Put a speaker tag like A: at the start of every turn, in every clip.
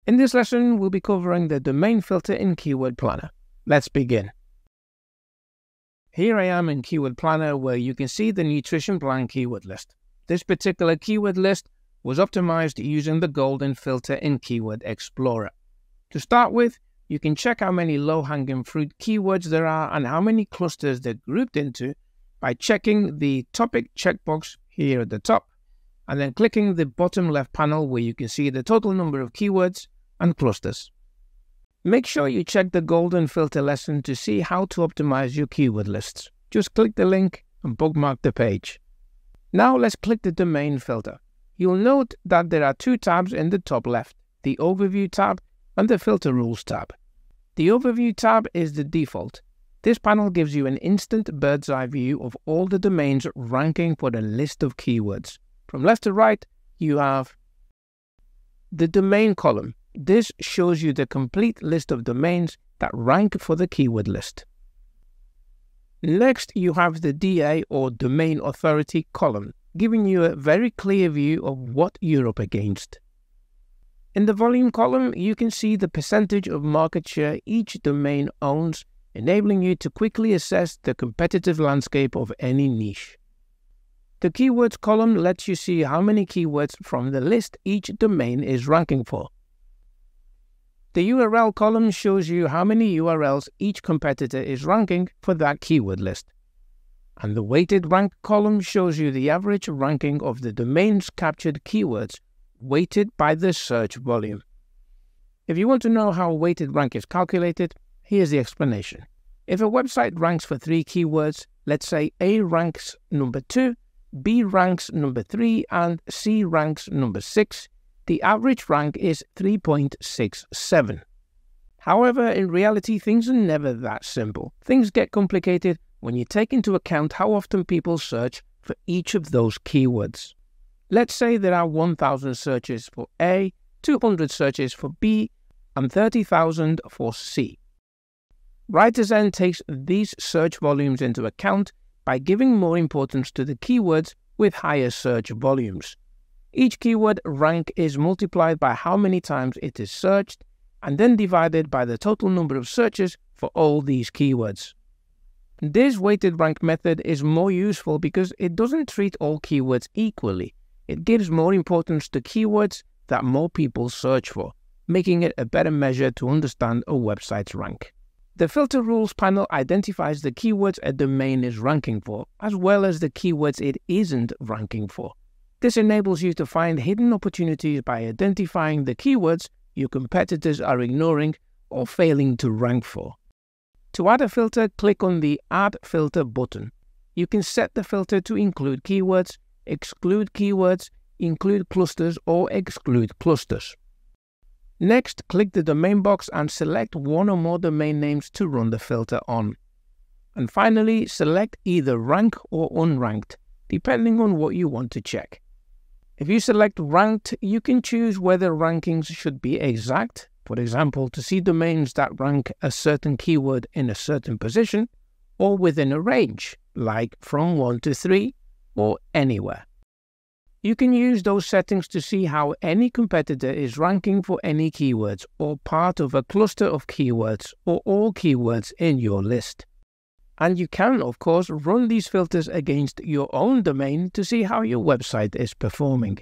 A: In this lesson, we'll be covering the domain filter in Keyword Planner. Let's begin. Here I am in Keyword Planner, where you can see the nutrition plan keyword list. This particular keyword list was optimized using the golden filter in Keyword Explorer. To start with, you can check how many low-hanging fruit keywords there are and how many clusters they're grouped into by checking the topic checkbox here at the top, and then clicking the bottom left panel where you can see the total number of keywords and clusters. Make sure you check the golden filter lesson to see how to optimize your keyword lists. Just click the link and bookmark the page. Now let's click the domain filter. You'll note that there are two tabs in the top left, the Overview tab and the Filter Rules tab. The Overview tab is the default. This panel gives you an instant bird's eye view of all the domains ranking for the list of keywords. From left to right, you have the domain column. This shows you the complete list of domains that rank for the keyword list. Next, you have the DA or Domain Authority column, giving you a very clear view of what you're up against. In the volume column, you can see the percentage of market share each domain owns, enabling you to quickly assess the competitive landscape of any niche. The keywords column lets you see how many keywords from the list each domain is ranking for. The URL column shows you how many URLs each competitor is ranking for that keyword list. And the weighted rank column shows you the average ranking of the domain's captured keywords, weighted by the search volume. If you want to know how a weighted rank is calculated, here's the explanation. If a website ranks for 3 keywords, let's say A ranks number 2, B ranks number 3, and C ranks number 6, the average rank is 3.67. However, in reality, things are never that simple. Things get complicated when you take into account how often people search for each of those keywords. Let's say there are 1,000 searches for A, 200 searches for B, and 30,000 for C. WriterZen takes these search volumes into account by giving more importance to the keywords with higher search volumes. Each keyword rank is multiplied by how many times it is searched, and then divided by the total number of searches for all these keywords. This weighted rank method is more useful because it doesn't treat all keywords equally. It gives more importance to keywords that more people search for, making it a better measure to understand a website's rank. The Filter Rules panel identifies the keywords a domain is ranking for, as well as the keywords it isn't ranking for. This enables you to find hidden opportunities by identifying the keywords your competitors are ignoring or failing to rank for. To add a filter, click on the Add Filter button. You can set the filter to include keywords, exclude keywords, include clusters, or exclude clusters. Next, click the domain box and select one or more domain names to run the filter on. And finally, select either rank or unranked, depending on what you want to check. If you select ranked, you can choose whether rankings should be exact, for example, to see domains that rank a certain keyword in a certain position, or within a range, like from 1 to 3, or anywhere. You can use those settings to see how any competitor is ranking for any keywords, or part of a cluster of keywords, or all keywords in your list. And you can, of course, run these filters against your own domain to see how your website is performing.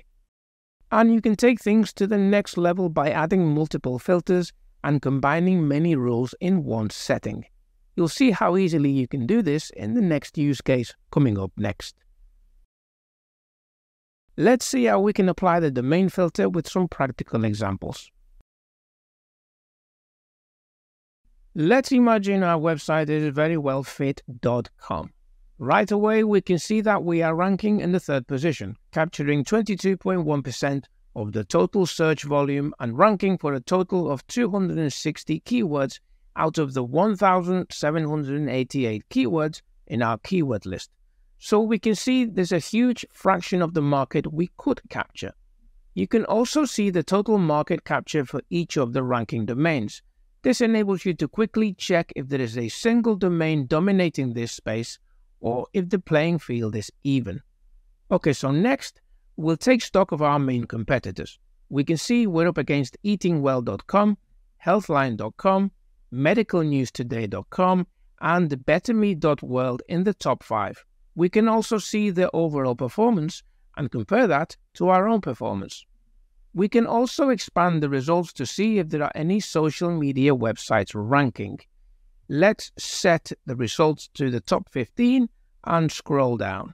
A: And you can take things to the next level by adding multiple filters and combining many rules in one setting. You'll see how easily you can do this in the next use case coming up next. Let's see how we can apply the domain filter with some practical examples. Let's imagine our website is verywellfit.com. Right away, we can see that we are ranking in the 3rd position, capturing 22.1% of the total search volume and ranking for a total of 260 keywords out of the 1,788 keywords in our keyword list. So we can see there's a huge fraction of the market we could capture. You can also see the total market capture for each of the ranking domains. This enables you to quickly check if there is a single domain dominating this space or if the playing field is even. Okay, so next, we'll take stock of our main competitors. we can see we're up against eatingwell.com, healthline.com, medicalnewstoday.com, and betterme.world in the top 5. We can also see their overall performance and compare that to our own performance. We can also expand the results to see if there are any social media websites ranking. Let's set the results to the top 15 and scroll down.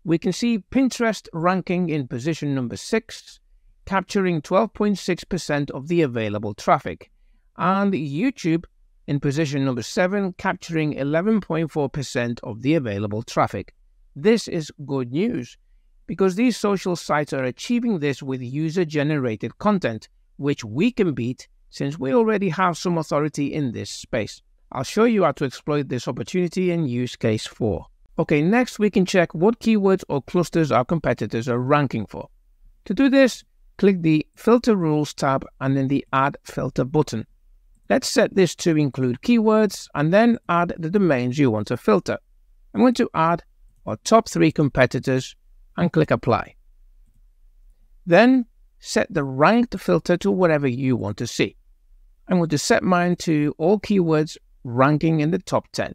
A: We can see Pinterest ranking in position number 6, capturing 12.6% of the available traffic, and YouTube in position number 7, capturing 11.4% of the available traffic. This is good news, because these social sites are achieving this with user-generated content, which we can beat since we already have some authority in this space. I'll show you how to exploit this opportunity in use case 4. Okay, next we can check what keywords or clusters our competitors are ranking for. To do this, click the Filter Rules tab and then the Add Filter button. Let's set this to include keywords and then add the domains you want to filter. I'm going to add our top 3 competitors and click Apply. Then set the ranked filter to whatever you want to see. I'm going to set mine to all keywords ranking in the top 10.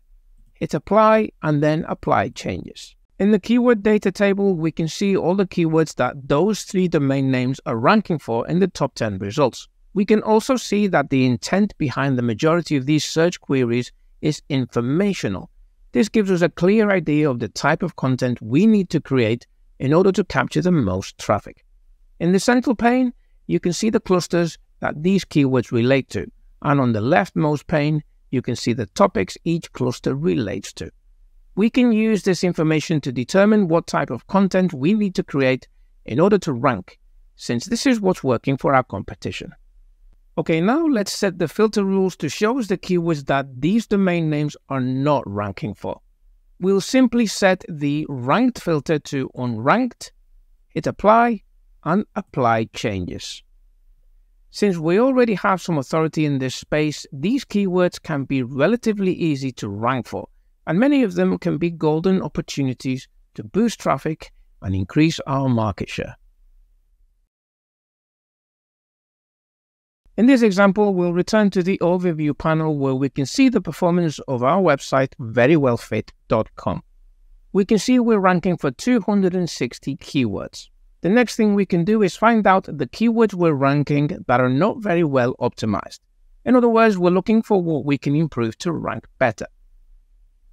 A: Hit Apply and then Apply Changes. In the keyword data table, we can see all the keywords that those 3 domain names are ranking for in the top 10 results. We can also see that the intent behind the majority of these search queries is informational. This gives us a clear idea of the type of content we need to create in order to capture the most traffic. In the central pane, you can see the clusters that these keywords relate to, and on the leftmost pane, you can see the topics each cluster relates to. We can use this information to determine what type of content we need to create in order to rank, since this is what's working for our competition. Okay, now let's set the filter rules to show us the keywords that these domain names are not ranking for. We'll simply set the ranked filter to unranked, hit Apply, and Apply Changes. Since we already have some authority in this space, these keywords can be relatively easy to rank for, and many of them can be golden opportunities to boost traffic and increase our market share. In this example, we'll return to the overview panel where we can see the performance of our website, verywellfit.com. We can see we're ranking for 260 keywords. The next thing we can do is find out the keywords we're ranking that are not very well optimized. In other words, we're looking for what we can improve to rank better.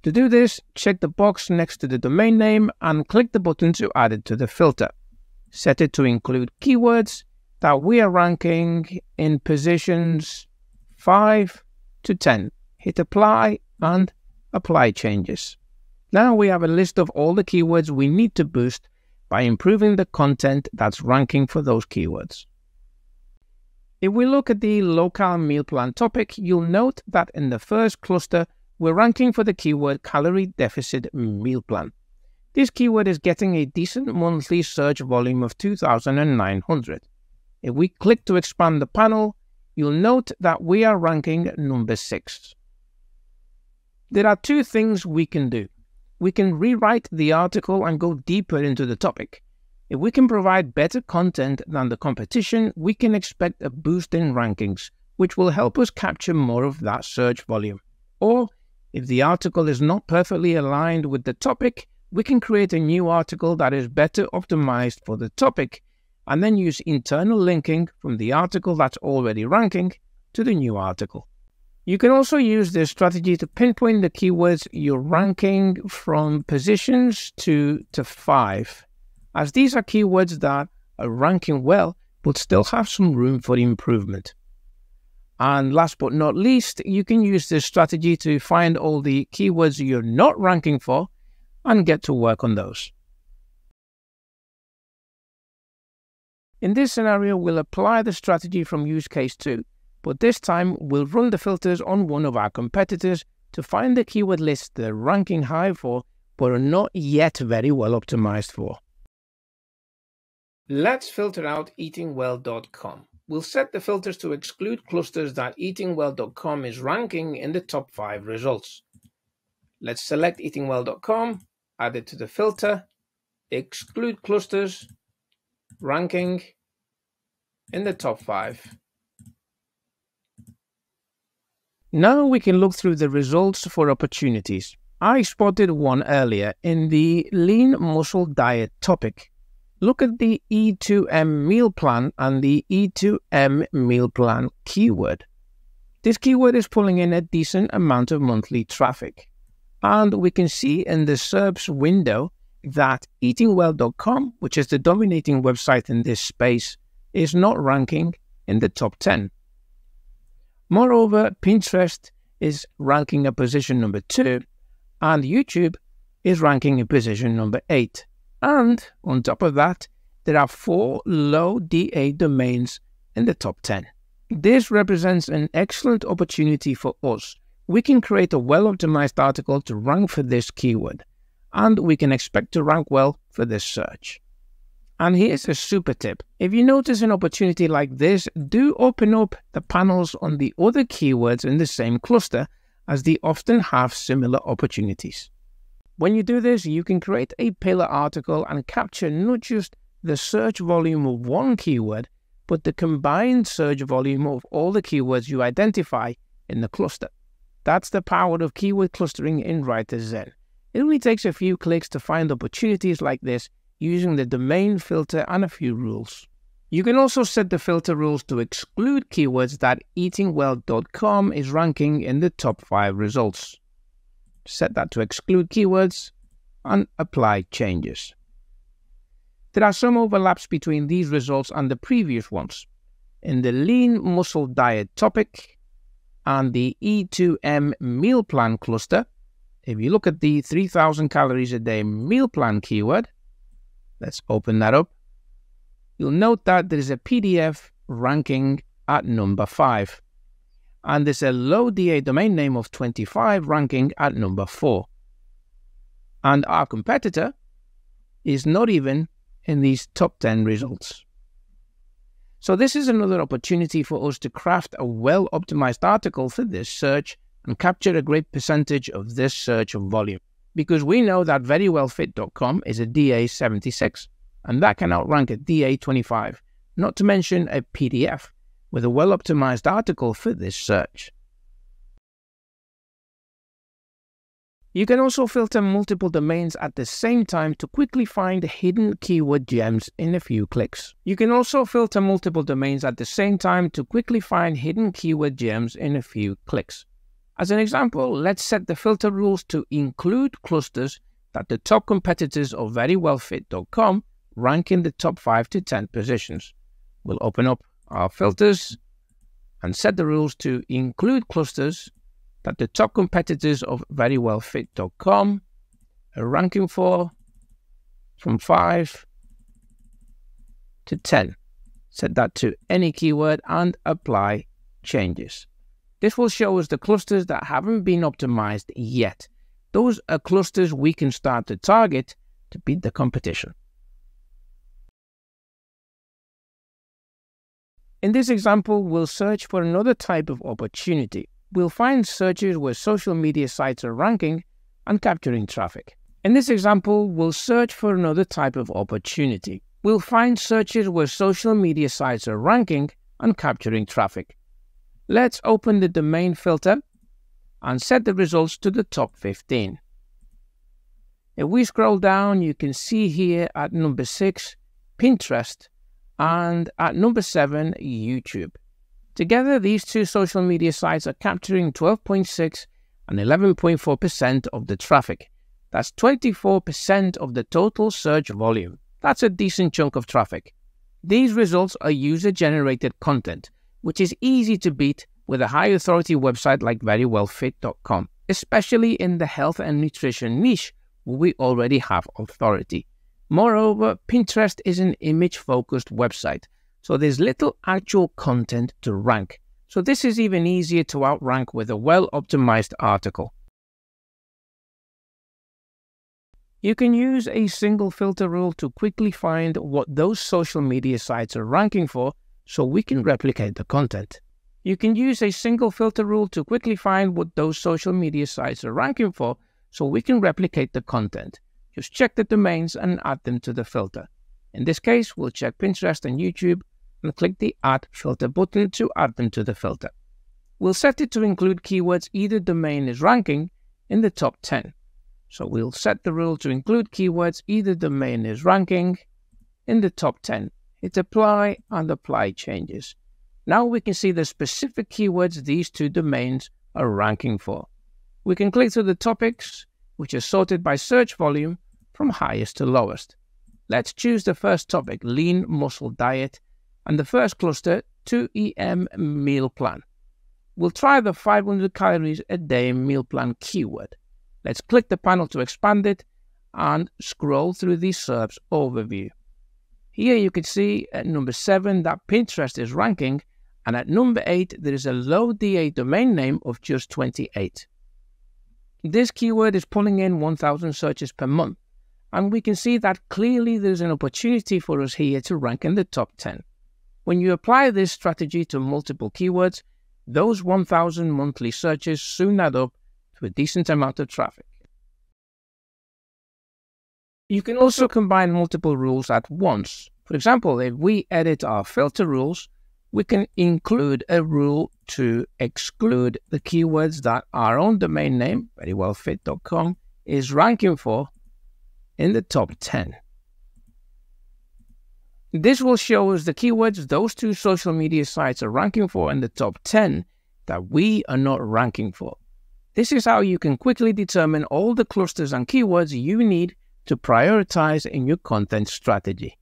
A: To do this, check the box next to the domain name and click the button to add it to the filter. Set it to include keywords that we are ranking in positions 5 to 10. Hit Apply and Apply Changes. Now we have a list of all the keywords we need to boost by improving the content that's ranking for those keywords. If we look at the local meal plan topic, you'll note that in the first cluster, we're ranking for the keyword calorie deficit meal plan. This keyword is getting a decent monthly search volume of 2,900. If we click to expand the panel, you'll note that we are ranking number 6. There are 2 things we can do. We can rewrite the article and go deeper into the topic. If we can provide better content than the competition, we can expect a boost in rankings, which will help us capture more of that search volume. Or, if the article is not perfectly aligned with the topic, we can create a new article that is better optimized for the topic, and then use internal linking from the article that's already ranking to the new article. You can also use this strategy to pinpoint the keywords you're ranking from positions 2 to 5, as these are keywords that are ranking well but still have some room for improvement. And last but not least, you can use this strategy to find all the keywords you're not ranking for and get to work on those. In this scenario, we'll apply the strategy from use case 2, but this time we'll run the filters on one of our competitors to find the keyword lists they're ranking high for, but are not yet very well optimized for. Let's filter out eatingwell.com. We'll set the filters to exclude clusters that eatingwell.com is ranking in the top 5 results. Let's select eatingwell.com, add it to the filter, exclude clusters, ranking, in the top 5. Now we can look through the results for opportunities. I spotted one earlier in the lean muscle diet topic. Look at the E2M meal plan and the E2M meal plan keyword. This keyword is pulling in a decent amount of monthly traffic. And we can see in the SERPs window that eatingwell.com, which is the dominating website in this space, is not ranking in the top 10. Moreover, Pinterest is ranking at position number 2, and YouTube is ranking in position number 8. And on top of that, there are 4 low DA domains in the top 10. This represents an excellent opportunity for us. We can create a well-optimized article to rank for this keyword, and we can expect to rank well for this search. And here's a super tip. If you notice an opportunity like this, do open up the panels on the other keywords in the same cluster, as they often have similar opportunities. When you do this, you can create a pillar article and capture not just the search volume of one keyword, but the combined search volume of all the keywords you identify in the cluster. That's the power of keyword clustering in WriterZen. It only takes a few clicks to find opportunities like this using the domain filter and a few rules. You can also set the filter rules to exclude keywords that eatingwell.com is ranking in the top 5 results. Set that to exclude keywords and apply changes. There are some overlaps between these results and the previous ones. In the lean muscle diet topic and the E2M meal plan cluster, if you look at the 3,000 calories a day meal plan keyword, let's open that up. You'll note that there is a PDF ranking at number 5. And there's a low DA domain name of 25 ranking at number 4. And our competitor is not even in these top 10 results. So this is another opportunity for us to craft a well-optimized article for this search and capture a great percentage of this search volume. Because we know that verywellfit.com is a DA 76, and that can outrank a DA 25, not to mention a PDF with a well-optimized article for this search. You can also filter multiple domains at the same time to quickly find hidden keyword gems in a few clicks. As an example, let's set the filter rules to include clusters that the top competitors of verywellfit.com rank in the top 5 to 10 positions. We'll open up our filters and set the rules to include clusters that the top competitors of verywellfit.com are ranking for from 5 to 10. Set that to any keyword and apply changes. This will show us the clusters that haven't been optimized yet. Those are clusters we can start to target to beat the competition. In this example, we'll search for another type of opportunity. We'll find searches where social media sites are ranking and capturing traffic. Let's open the domain filter and set the results to the top 15. If we scroll down, you can see here at number 6, Pinterest, and at number 7, YouTube. Together, these two social media sites are capturing 12.6 and 11.4% of the traffic. That's 24% of the total search volume. That's a decent chunk of traffic. These results are user-generated content, which is easy to beat with a high-authority website like verywellfit.com, especially in the health and nutrition niche where we already have authority. Moreover, Pinterest is an image-focused website, so there's little actual content to rank. So this is even easier to outrank with a well-optimized article. You can use a single filter rule to quickly find what those social media sites are ranking for, so we can replicate the content. Just check the domains and add them to the filter. In this case, we'll check Pinterest and YouTube and click the Add Filter button to add them to the filter. We'll set it to include keywords either domain is ranking in the top 10. So we'll set the rule to include keywords either domain is ranking in the top 10. Hit apply and apply changes. Now we can see the specific keywords these two domains are ranking for. We can click through the topics, which are sorted by search volume from highest to lowest. Let's choose the first topic, lean muscle diet, and the first cluster, 2EM meal plan. We'll try the 500 calories a day meal plan keyword. Let's click the panel to expand it and scroll through the SERPs overview. Here you can see at number 7 that Pinterest is ranking, and at number 8 there is a low DA domain name of just 28. This keyword is pulling in 1,000 searches per month, and we can see that clearly there's an opportunity for us here to rank in the top 10. When you apply this strategy to multiple keywords, those 1,000 monthly searches soon add up to a decent amount of traffic. You can also combine multiple rules at once. For example, if we edit our filter rules, we can include a rule to exclude the keywords that our own domain name, verywellfit.com, is ranking for in the top 10. This will show us the keywords those two social media sites are ranking for in the top 10 that we are not ranking for. This is how you can quickly determine all the clusters and keywords you need to prioritize in your content strategy.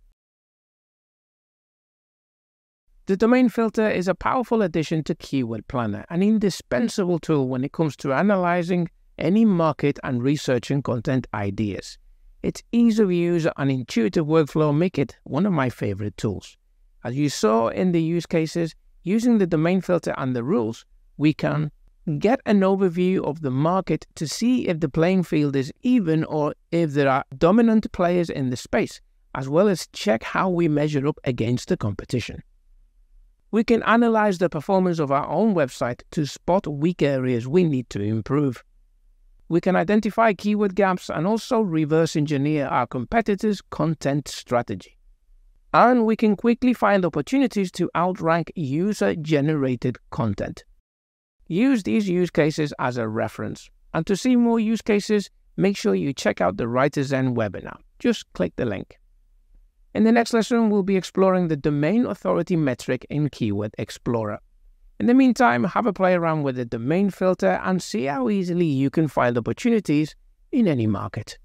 A: The domain filter is a powerful addition to Keyword Planner, an indispensable tool when it comes to analyzing any market and researching content ideas. Its ease of use and intuitive workflow make it one of my favorite tools. As you saw in the use cases, using the domain filter and the rules, we can get an overview of the market to see if the playing field is even or if there are dominant players in the space, as well as check how we measure up against the competition. We can analyze the performance of our own website to spot weak areas we need to improve. We can identify keyword gaps and also reverse engineer our competitors' content strategy. And we can quickly find opportunities to outrank user-generated content. Use these use cases as a reference. And to see more use cases, make sure you check out the WriterZen webinar. Just click the link. In the next lesson, we'll be exploring the domain authority metric in Keyword Explorer. In the meantime, have a play around with the domain filter and see how easily you can find opportunities in any market.